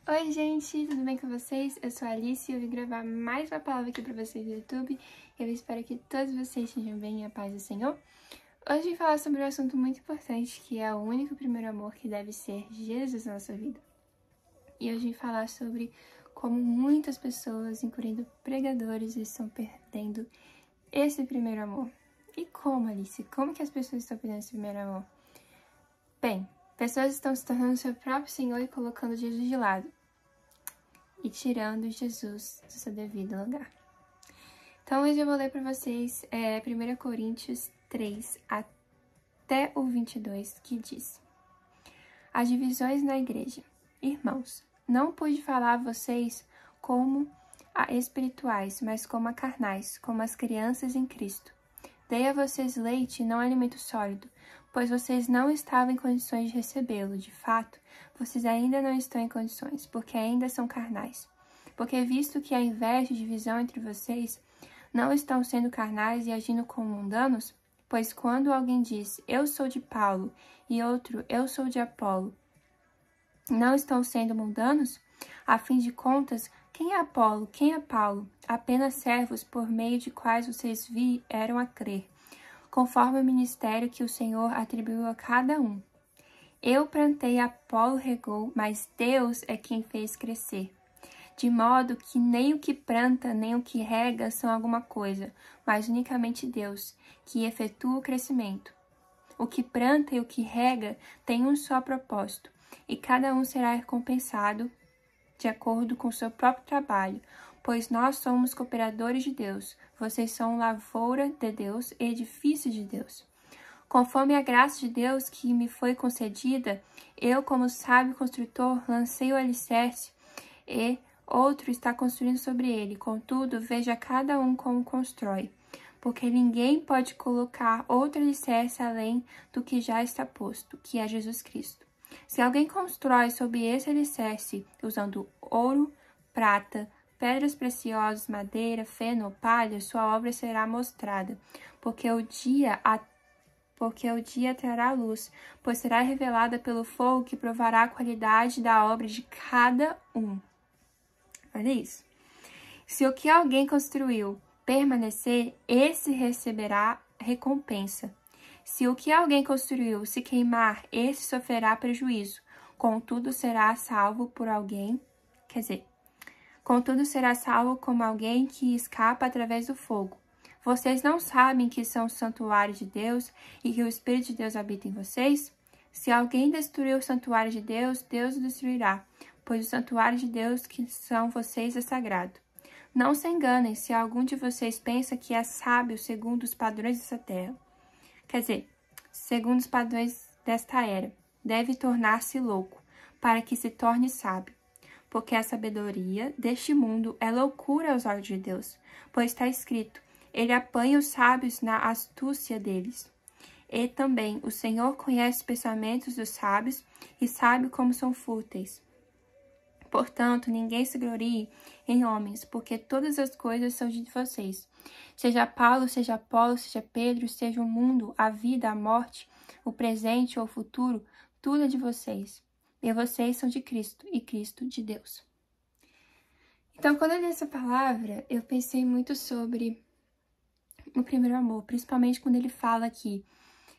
Oi gente, tudo bem com vocês? Eu sou a Alice e eu vim gravar mais uma palavra aqui pra vocês do YouTube. Eu espero que todos vocês estejam bem e a paz do Senhor. Hoje eu vim falar sobre um assunto muito importante, que é o único primeiro amor que deve ser Jesus na nossa vida. E hoje eu vim falar sobre como muitas pessoas, incluindo pregadores, estão perdendo esse primeiro amor. E como, Alice? Como que as pessoas estão perdendo esse primeiro amor? Bem, pessoas estão se tornando seu próprio Senhor e colocando Jesus de lado. E tirando Jesus do seu devido lugar. Então hoje eu vou ler para vocês 1 Coríntios 3 até o 22, que diz: As divisões na igreja. Irmãos, não pude falar a vocês como a espirituais, mas como a carnais, como as crianças em Cristo. Dei a vocês leite e não alimento sólido, pois vocês não estavam em condições de recebê-lo. De fato, vocês ainda não estão em condições, porque ainda são carnais. Porque visto que há inveja e divisão entre vocês, não estão sendo carnais e agindo como mundanos? Pois quando alguém diz, eu sou de Paulo, e outro, eu sou de Apolo, não estão sendo mundanos? A fim de contas, quem é Apolo? Quem é Paulo? Apenas servos por meio de quais vocês vieram a crer, conforme o ministério que o Senhor atribuiu a cada um. Eu plantei, Apolo regou, mas Deus é quem fez crescer. De modo que nem o que planta, nem o que rega são alguma coisa, mas unicamente Deus, que efetua o crescimento. O que planta e o que rega têm um só propósito, e cada um será recompensado de acordo com o seu próprio trabalho, pois nós somos cooperadores de Deus, vocês são lavoura de Deus e edifício de Deus. Conforme a graça de Deus que me foi concedida, eu, como sábio construtor, lancei o alicerce e outro está construindo sobre ele. Contudo, veja cada um como constrói, porque ninguém pode colocar outro alicerce além do que já está posto, que é Jesus Cristo. Se alguém constrói sobre esse alicerce usando ouro, prata, pedras preciosas, madeira, feno ou palha, sua obra será mostrada, porque o dia trará luz, pois será revelada pelo fogo que provará a qualidade da obra de cada um. Olha isso. Se o que alguém construiu permanecer, esse receberá recompensa. Se o que alguém construiu se queimar, esse sofrerá prejuízo. Contudo, será salvo por alguém, contudo será salvo como alguém que escapa através do fogo. Vocês não sabem que são o santuário de Deus e que o Espírito de Deus habita em vocês? Se alguém destruir o santuário de Deus, Deus o destruirá, pois o santuário de Deus que são vocês é sagrado. Não se enganem se algum de vocês pensa que é sábio segundo os padrões dessa terra. Segundo os padrões desta era, deve tornar-se louco, para que se torne sábio. Porque a sabedoria deste mundo é loucura aos olhos de Deus, pois está escrito, ele apanha os sábios na astúcia deles. E também o Senhor conhece os pensamentos dos sábios e sabe como são fúteis. Portanto, ninguém se glorie em homens, porque todas as coisas são de vocês. Seja Paulo, seja Apolo, seja Pedro, seja o mundo, a vida, a morte, o presente ou o futuro, tudo é de vocês. E vocês são de Cristo, e Cristo de Deus. Então, quando eu li essa palavra, eu pensei muito sobre o primeiro amor, principalmente quando ele fala que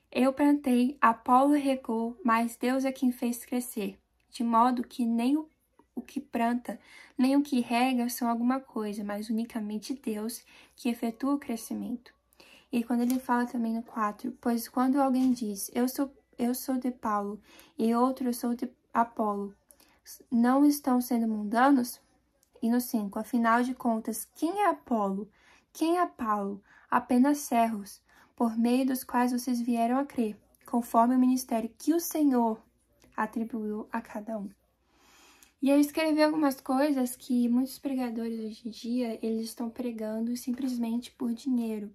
eu plantei, Apolo regou, mas Deus é quem fez crescer, de modo que nem o que planta, nem o que rega são alguma coisa, mas unicamente Deus que efetua o crescimento. E quando ele fala também no 4, pois quando alguém diz, eu sou de Paulo, e outro, eu sou de Apolo, não estão sendo mundanos? E no 5, afinal de contas, quem é Apolo? Quem é Paulo? Apenas servos, por meio dos quais vocês vieram a crer, conforme o ministério que o Senhor atribuiu a cada um. E eu escrevi algumas coisas que muitos pregadores hoje em dia, eles estão pregando simplesmente por dinheiro,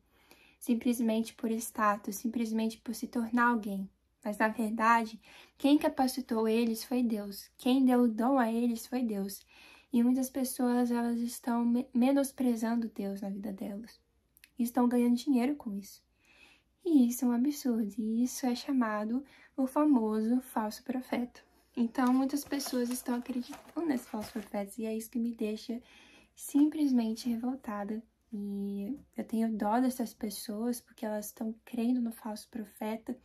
simplesmente por status, simplesmente por se tornar alguém. Mas, na verdade, quem capacitou eles foi Deus. Quem deu o dom a eles foi Deus. E muitas pessoas, elas estão menosprezando Deus na vida delas. E estão ganhando dinheiro com isso. E isso é um absurdo. E isso é chamado o famoso falso profeta. Então, muitas pessoas estão acreditando nesses falsos profetas e é isso que me deixa simplesmente revoltada. E eu tenho dó dessas pessoas porque elas estão crendo no falso profeta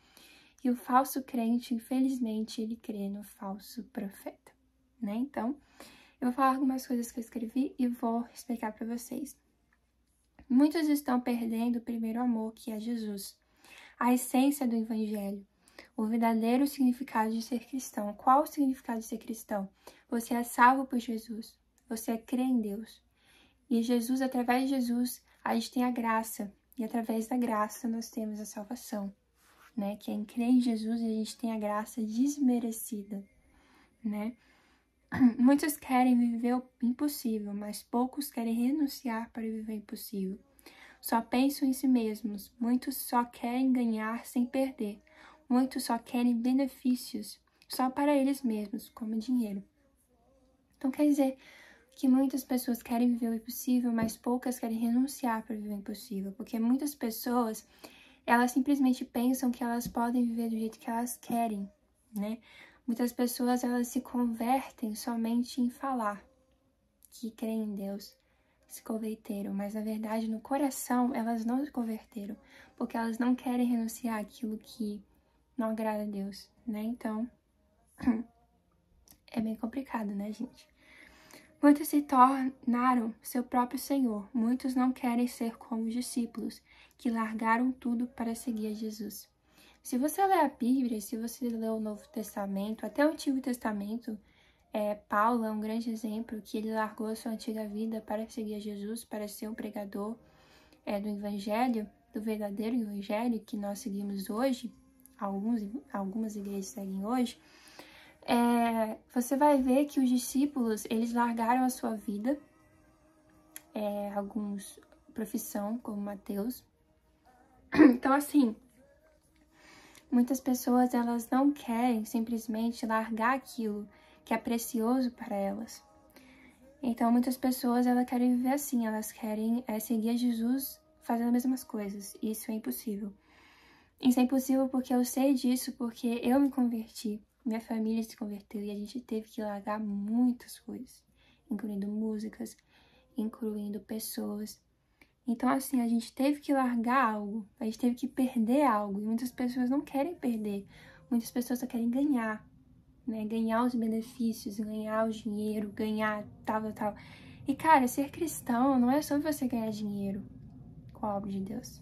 e o falso crente, infelizmente, ele crê no falso profeta, né? Então, eu vou falar algumas coisas que eu escrevi e vou explicar para vocês. Muitos estão perdendo o primeiro amor, que é Jesus, a essência do evangelho, o verdadeiro significado de ser cristão. Qual o significado de ser cristão? Você é salvo por Jesus, você crê em Deus. E Jesus, através de Jesus, a gente tem a graça. E através da graça nós temos a salvação, né? Quem crê em Jesus, a gente tem a graça desmerecida, né? Muitos querem viver o impossível, mas poucos querem renunciar para viver o impossível. Só pensam em si mesmos. Muitos só querem ganhar sem perder. Muitos só querem benefícios só para eles mesmos, como dinheiro. Então quer dizer que muitas pessoas querem viver o impossível, mas poucas querem renunciar para viver o impossível, porque muitas pessoas, elas simplesmente pensam que elas podem viver do jeito que elas querem, né? Muitas pessoas, elas se convertem somente em falar que creem em Deus, se converteram, mas na verdade no coração elas não se converteram, porque elas não querem renunciar àquilo que não agrada a Deus, né? Então, é bem complicado, né, gente? Muitos se tornaram seu próprio Senhor. Muitos não querem ser como os discípulos, que largaram tudo para seguir a Jesus. Se você ler a Bíblia, se você ler o Novo Testamento, até o Antigo Testamento, Paulo é um grande exemplo que ele largou a sua antiga vida para seguir a Jesus, para ser um pregador do Evangelho, do verdadeiro Evangelho que nós seguimos hoje, algumas igrejas seguem hoje. Você vai ver que os discípulos, eles largaram a sua vida, alguns profissão, como Mateus. Então, assim, muitas pessoas, elas não querem simplesmente largar aquilo que é precioso para elas. Então, muitas pessoas, elas querem viver assim, elas querem seguir a Jesus fazendo as mesmas coisas. Isso é impossível. Isso é impossível porque eu sei disso, porque eu me converti. Minha família se converteu e a gente teve que largar muitas coisas, incluindo músicas, incluindo pessoas. Então, assim, a gente teve que largar algo, a gente teve que perder algo. E muitas pessoas não querem perder, muitas pessoas só querem ganhar, né? Ganhar os benefícios, ganhar o dinheiro, ganhar tal. E, cara, ser cristão não é só você ganhar dinheiro com a obra de Deus.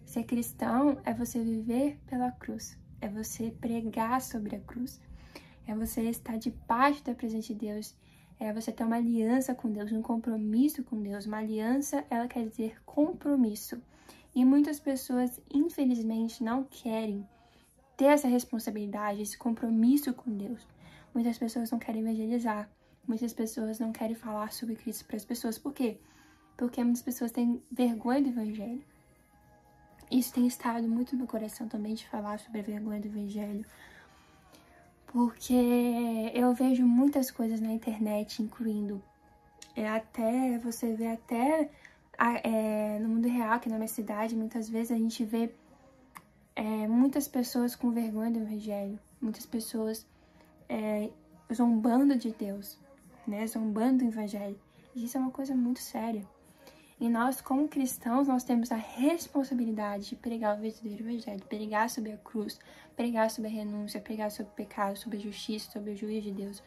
Ser cristão é você viver pela cruz. É você pregar sobre a cruz, é você estar debaixo da presença de Deus, é você ter uma aliança com Deus, um compromisso com Deus. Uma aliança, ela quer dizer compromisso. E muitas pessoas, infelizmente, não querem ter essa responsabilidade, esse compromisso com Deus. Muitas pessoas não querem evangelizar, muitas pessoas não querem falar sobre Cristo para as pessoas. Por quê? Porque muitas pessoas têm vergonha do evangelho. Isso tem estado muito no meu coração também, de falar sobre a vergonha do evangelho, porque eu vejo muitas coisas na internet, incluindo até, você vê até no mundo real, aqui na minha cidade, muitas vezes a gente vê muitas pessoas com vergonha do evangelho, muitas pessoas zombando de Deus, né, zombando do evangelho. E isso é uma coisa muito séria. E nós, como cristãos, nós temos a responsabilidade de pregar o verdadeiro evangelho, pregar sobre a cruz, pregar sobre a renúncia, pregar sobre o pecado, sobre a justiça, sobre o juízo de Deus.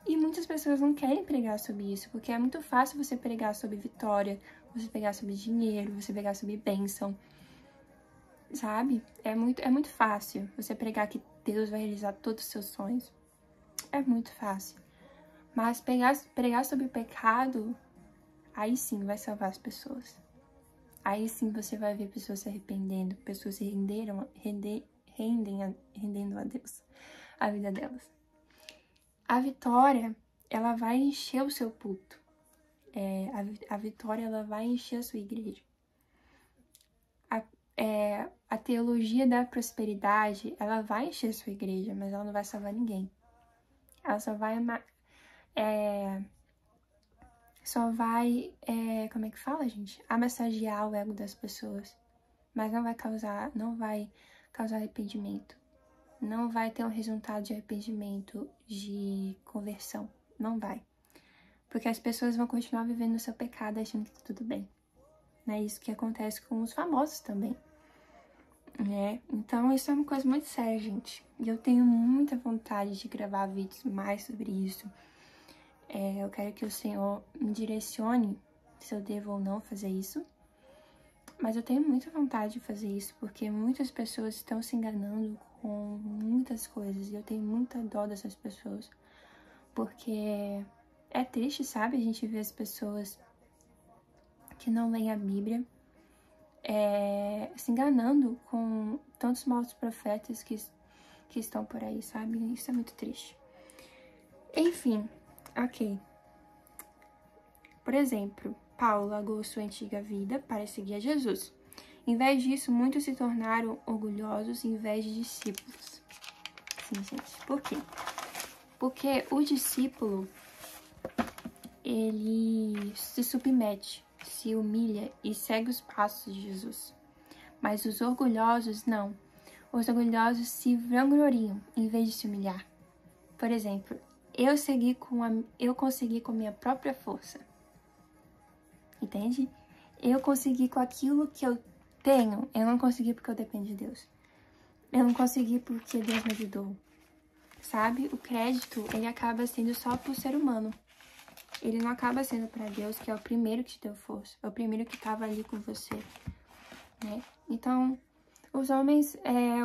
E muitas pessoas não querem pregar sobre isso, porque é muito fácil você pregar sobre vitória, você pregar sobre dinheiro, você pregar sobre bênção, sabe? É muito fácil você pregar que Deus vai realizar todos os seus sonhos. É muito fácil. Mas pregar sobre o pecado, aí sim vai salvar as pessoas. Aí sim você vai ver pessoas se arrependendo, pessoas se rendendo a Deus, a vida delas. A vitória, ela vai encher o seu culto. A vitória, ela vai encher a sua igreja. A teologia da prosperidade, ela vai encher a sua igreja, mas ela não vai salvar ninguém. Ela só vai como é que fala, gente? Amassagear o ego das pessoas, mas não vai causar arrependimento. Não vai ter um resultado de arrependimento de conversão. Não vai. Porque as pessoas vão continuar vivendo no seu pecado achando que tá tudo bem. É isso que acontece com os famosos também. Então, isso é uma coisa muito séria, gente. E eu tenho muita vontade de gravar vídeos mais sobre isso. Eu quero que o Senhor me direcione se eu devo ou não fazer isso. Mas eu tenho muita vontade de fazer isso, porque muitas pessoas estão se enganando com muitas coisas. E eu tenho muita dó dessas pessoas. Porque é triste, sabe? A gente vê as pessoas que não leem a Bíblia se enganando com tantos maus profetas que estão por aí, sabe? Isso é muito triste. Enfim, ok. Por exemplo, Paulo largou sua antiga vida para seguir a Jesus. Em vez disso, muitos se tornaram orgulhosos em vez de discípulos. Sim, gente. Por quê? Porque o discípulo, ele se submete, se humilha e segue os passos de Jesus. Mas os orgulhosos não. Os orgulhosos se vangloriam em vez de se humilhar. Por exemplo, eu consegui com minha própria força. Entende? Eu consegui com aquilo que eu tenho. Eu não consegui porque eu dependo de Deus. Eu não consegui porque Deus me ajudou. Sabe? O crédito, ele acaba sendo só pro ser humano. Ele não acaba sendo para Deus, que é o primeiro que te deu força. É o primeiro que estava ali com você. Né? Então, os homens,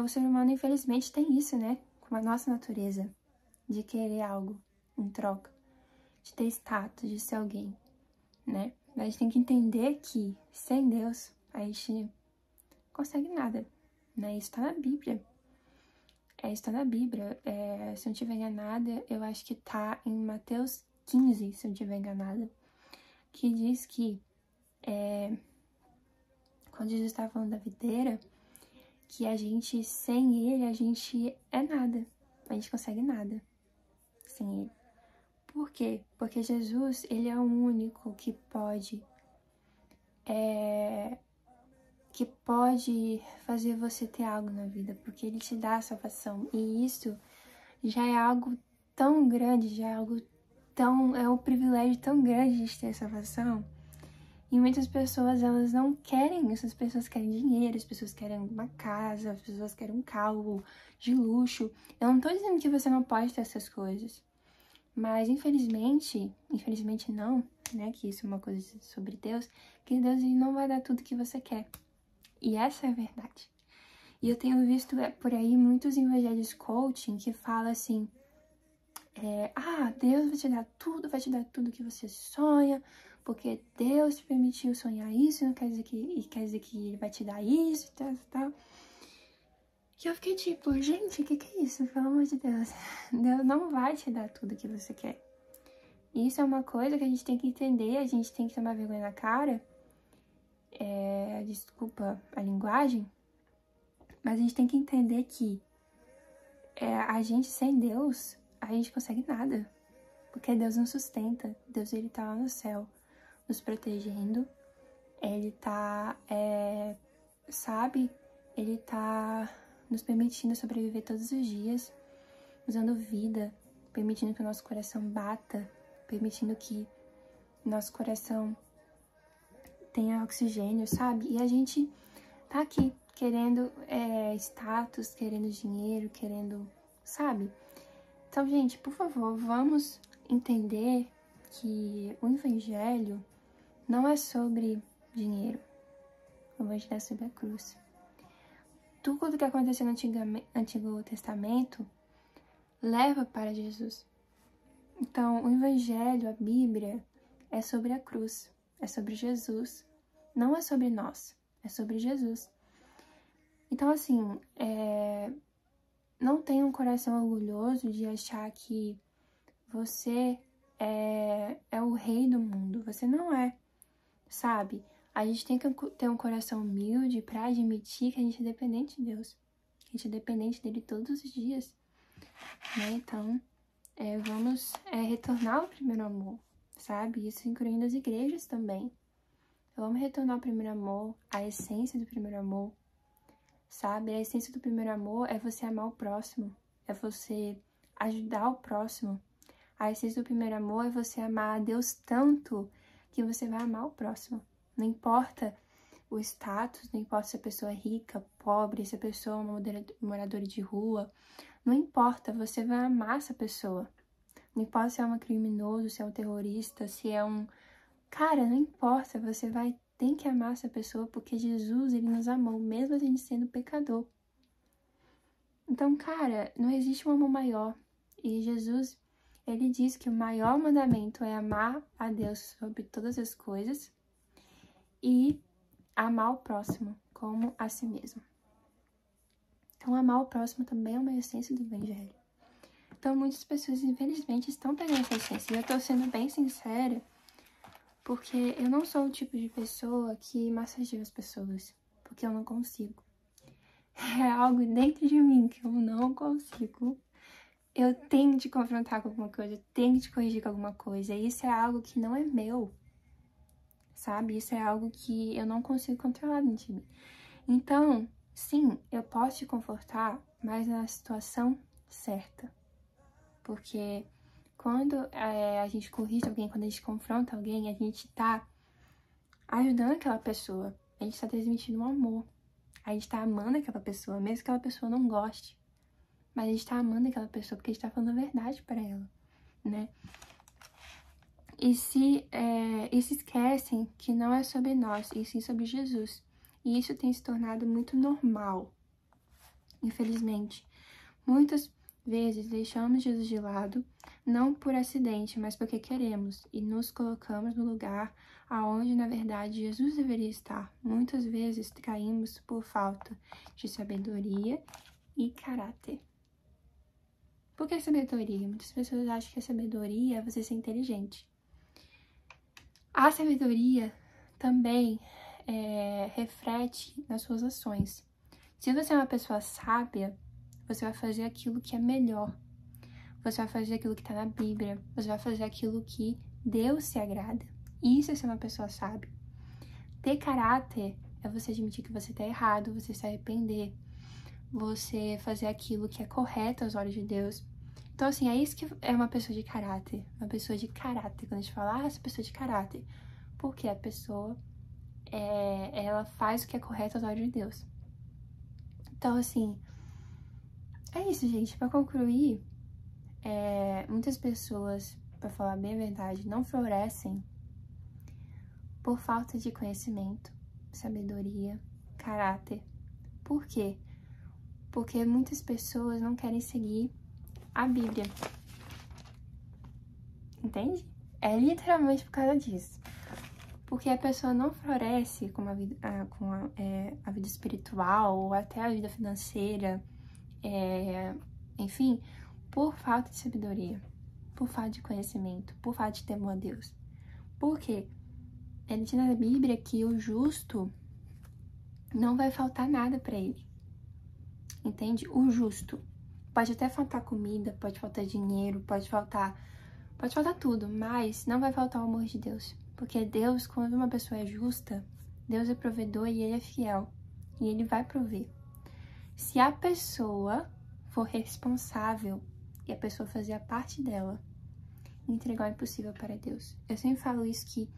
o ser humano, infelizmente, tem isso, né? Com a nossa natureza. De querer algo em troca. De ter status, de ser alguém. Né? A gente tem que entender que, sem Deus, a gente não consegue nada. Né? Isso tá na Bíblia. Isso tá na Bíblia. Se eu não estiver enganada, eu acho que tá em Mateus 15, se eu não estiver enganada. Que diz que, quando Jesus estava falando da videira, que a gente, sem ele, a gente é nada. A gente consegue nada sem ele. Por quê? Porque Jesus, ele é o único que pode fazer você ter algo na vida, porque ele te dá a salvação. E isso já é algo tão grande, é um privilégio tão grande de ter a salvação. E muitas pessoas, elas não querem isso. As pessoas querem dinheiro, as pessoas querem uma casa, as pessoas querem um carro de luxo. Eu não tô dizendo que você não pode ter essas coisas. Mas, infelizmente não, né? Que isso é uma coisa sobre Deus. Que Deus, ele não vai dar tudo que você quer. E essa é a verdade. E eu tenho visto por aí muitos evangelhos coaching que falam assim... Deus vai te dar tudo que você sonha, porque Deus te permitiu sonhar isso, não quer dizer que ele vai te dar isso e tal. E eu fiquei tipo, gente, o que é isso? Pelo amor de Deus. Deus não vai te dar tudo que você quer. E isso é uma coisa que a gente tem que entender, a gente tem que tomar vergonha na cara. Desculpa a linguagem, mas a gente tem que entender que a gente sem Deus, a gente consegue nada. Porque Deus nos sustenta. Deus, ele tá lá no céu, nos protegendo. Ele tá, ele tá nos permitindo sobreviver todos os dias, usando vida, permitindo que o nosso coração bata, permitindo que nosso coração tenha oxigênio, sabe? E a gente tá aqui querendo status, querendo dinheiro, querendo, sabe? Então, gente, por favor, vamos entender que o evangelho não é sobre dinheiro. O evangelho é sobre a cruz. Tudo que aconteceu no Antigo Testamento leva para Jesus. Então, o evangelho, a Bíblia, é sobre a cruz. É sobre Jesus. Não é sobre nós. É sobre Jesus. Então, assim, não tenha um coração orgulhoso de achar que você é o rei do mundo. Você não é, sabe? A gente tem que ter um coração humilde para admitir que a gente é dependente de Deus. Que a gente é dependente dele todos os dias. Né? Então, vamos retornar ao primeiro amor, sabe? Isso incluindo as igrejas também. Vamos retornar ao primeiro amor, a essência do primeiro amor, sabe? A essência do primeiro amor é você amar o próximo, é você ajudar o próximo. A essência do primeiro amor é você amar a Deus tanto que você vai amar o próximo. Não importa o status, não importa se a pessoa é rica, pobre, se a pessoa é uma moradora de rua, não importa, você vai amar essa pessoa. Não importa se é um criminoso, se é um terrorista, se é um... Cara, não importa, você tem que amar essa pessoa porque Jesus, ele nos amou, mesmo a gente sendo pecador. Então, cara, não existe um amor maior. E Jesus, ele diz que o maior mandamento é amar a Deus sobre todas as coisas e amar o próximo como a si mesmo. Então, amar o próximo também é uma essência do Evangelho. Então, muitas pessoas, infelizmente, estão pegando essa essência. E eu tô sendo bem sincera, porque eu não sou o tipo de pessoa que massageia as pessoas, porque eu não consigo. É algo dentro de mim que eu não consigo. Eu tenho de confrontar com alguma coisa, eu tenho de corrigir com alguma coisa. E isso é algo que não é meu, sabe? Isso é algo que eu não consigo controlar dentro de mim. Então, sim, eu posso te confortar, mas na situação certa. Porque quando a gente corrige alguém, quando a gente confronta alguém, a gente tá ajudando aquela pessoa. A gente tá transmitindo um amor. A gente tá amando aquela pessoa, mesmo que aquela pessoa não goste. Mas a gente tá amando aquela pessoa porque a gente tá falando a verdade pra ela, né? E se esquecem que não é sobre nós, e sim sobre Jesus. E isso tem se tornado muito normal, infelizmente. Muitas vezes deixamos Jesus de lado, não por acidente, mas porque queremos, e nos colocamos no lugar aonde, na verdade, Jesus deveria estar. Muitas vezes caímos por falta de sabedoria e caráter. Por que sabedoria? Muitas pessoas acham que a sabedoria é você ser inteligente. A sabedoria também reflete nas suas ações. Se você é uma pessoa sábia, você vai fazer aquilo que é melhor. Você vai fazer aquilo que está na Bíblia. Você vai fazer aquilo que Deus se agrada. Isso é ser uma pessoa sábia. Ter caráter é você admitir que você está errado, você se arrepender, você fazer aquilo que é correto aos olhos de Deus. Então, assim, é isso que é uma pessoa de caráter. Uma pessoa de caráter. Quando a gente fala, essa pessoa de caráter. Porque a pessoa, ela faz o que é correto aos olhos de Deus. Então, assim, é isso, gente. Pra concluir, muitas pessoas, pra falar bem a verdade, não florescem por falta de conhecimento, sabedoria, caráter. Por quê? Porque muitas pessoas não querem seguir a Bíblia. Entende? É literalmente por causa disso. Porque a pessoa não floresce com a vida espiritual ou até a vida financeira, enfim, por falta de sabedoria, por falta de conhecimento, por falta de temor a Deus. Por quê? Ele diz na Bíblia que o justo não vai faltar nada para ele. Entende? O justo. Pode até faltar comida, pode faltar dinheiro, pode faltar tudo, mas não vai faltar o amor de Deus. Porque Deus, quando uma pessoa é justa, Deus é provedor e Ele é fiel. E Ele vai prover. Se a pessoa for responsável e a pessoa fazer a parte dela, entregar o impossível para Deus. Eu sempre falo isso que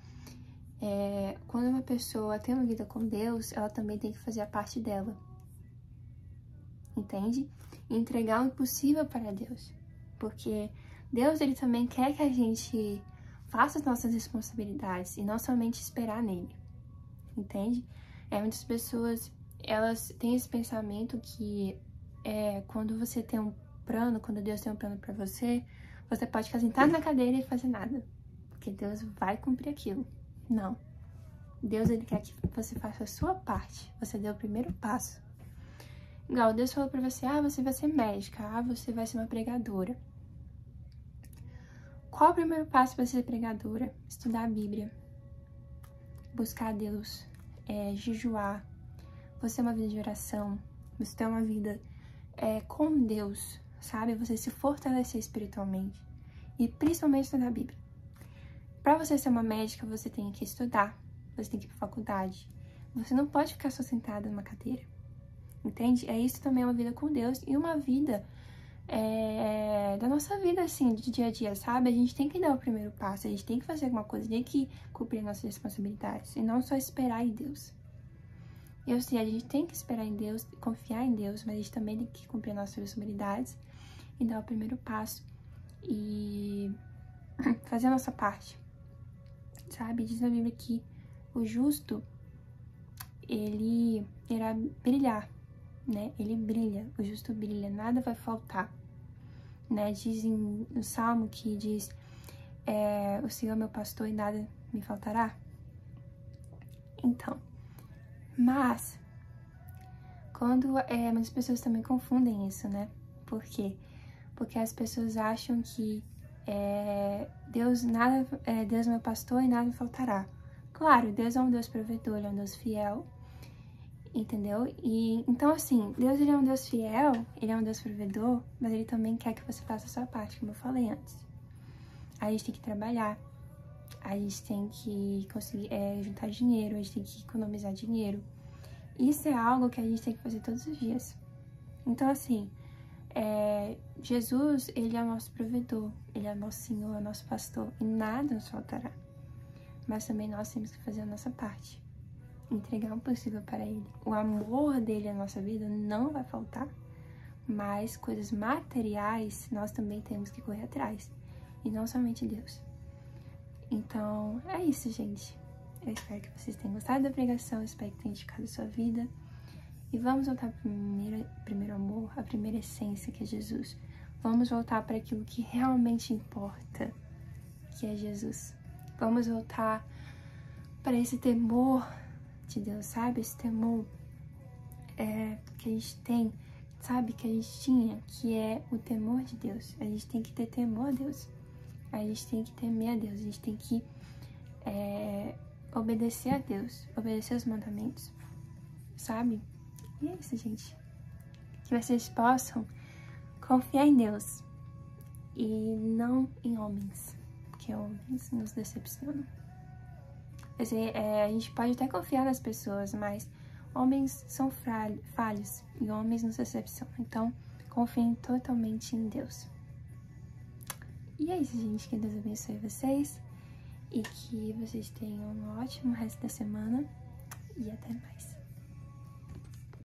quando uma pessoa tem uma vida com Deus, ela também tem que fazer a parte dela. Entende? Entregar o impossível para Deus. Porque Deus, Ele também quer que a gente faça as nossas responsabilidades e não somente esperar nele. Entende? Muitas pessoas, elas têm esse pensamento que quando você tem um plano, quando Deus tem um plano para você, você pode ficar sentado na cadeira e fazer nada. Porque Deus vai cumprir aquilo. Não. Deus, Ele quer que você faça a sua parte. Você deu o primeiro passo. Igual Deus falou pra você, você vai ser médica, você vai ser uma pregadora. Qual o primeiro passo para ser pregadora? Estudar a Bíblia. Buscar a Deus. Jejuar. Você ter uma vida de oração. Você ter uma vida com Deus, sabe? Você se fortalecer espiritualmente. E principalmente estudar a Bíblia. Para você ser uma médica, você tem que estudar. Você tem que ir pra faculdade. Você não pode ficar só sentada numa cadeira. Entende? Isso também é uma vida com Deus e uma vida da nossa vida, assim, de dia a dia, sabe? A gente tem que dar o primeiro passo, a gente tem que fazer alguma coisa, tem que cumprir nossas responsabilidades, e não só esperar em Deus. Eu sei, a gente tem que esperar em Deus, confiar em Deus, mas a gente também tem que cumprir nossas responsabilidades e dar o primeiro passo e fazer a nossa parte, sabe? Diz na Bíblia que o justo, ele irá brilhar, né? Ele brilha, o justo brilha, nada vai faltar, né? Diz no Salmo que diz, o Senhor é meu pastor e nada me faltará. Então, mas, quando muitas pessoas também confundem isso, né? Por quê? Porque as pessoas acham que Deus é meu pastor e nada me faltará. Claro, Deus é um Deus provedor, Ele é um Deus fiel, entendeu? E então, assim, Deus, Ele é um Deus fiel, Ele é um Deus provedor, mas Ele também quer que você faça a sua parte, como eu falei antes. A gente tem que trabalhar, a gente tem que conseguir juntar dinheiro, a gente tem que economizar dinheiro. Isso é algo que a gente tem que fazer todos os dias. Então, assim, Jesus, Ele é o nosso provedor, Ele é o nosso Senhor, é o nosso pastor, e nada nos faltará. Mas também nós temos que fazer a nossa parte, entregar o possível para Ele. O amor dele na nossa vida não vai faltar, mas coisas materiais nós também temos que correr atrás, e não somente Deus. Então, é isso, gente. Eu espero que vocês tenham gostado da pregação, eu espero que tenha edificado a sua vida. E vamos voltar para o primeiro amor, a primeira essência, que é Jesus. Vamos voltar para aquilo que realmente importa, que é Jesus. Vamos voltar para esse temor de Deus, sabe? Esse temor que a gente tem, sabe? Que a gente tinha, que é o temor de Deus. A gente tem que ter temor a Deus. A gente tem que temer a Deus. A gente tem que obedecer a Deus, obedecer os mandamentos, sabe? E é isso, gente. Que vocês possam confiar em Deus e não em homens, porque homens nos decepcionam. A gente pode até confiar nas pessoas, mas homens são falhos e homens nos decepcionam. Então, confiem totalmente em Deus. E é isso, gente. Que Deus abençoe vocês e que vocês tenham um ótimo resto da semana e até mais.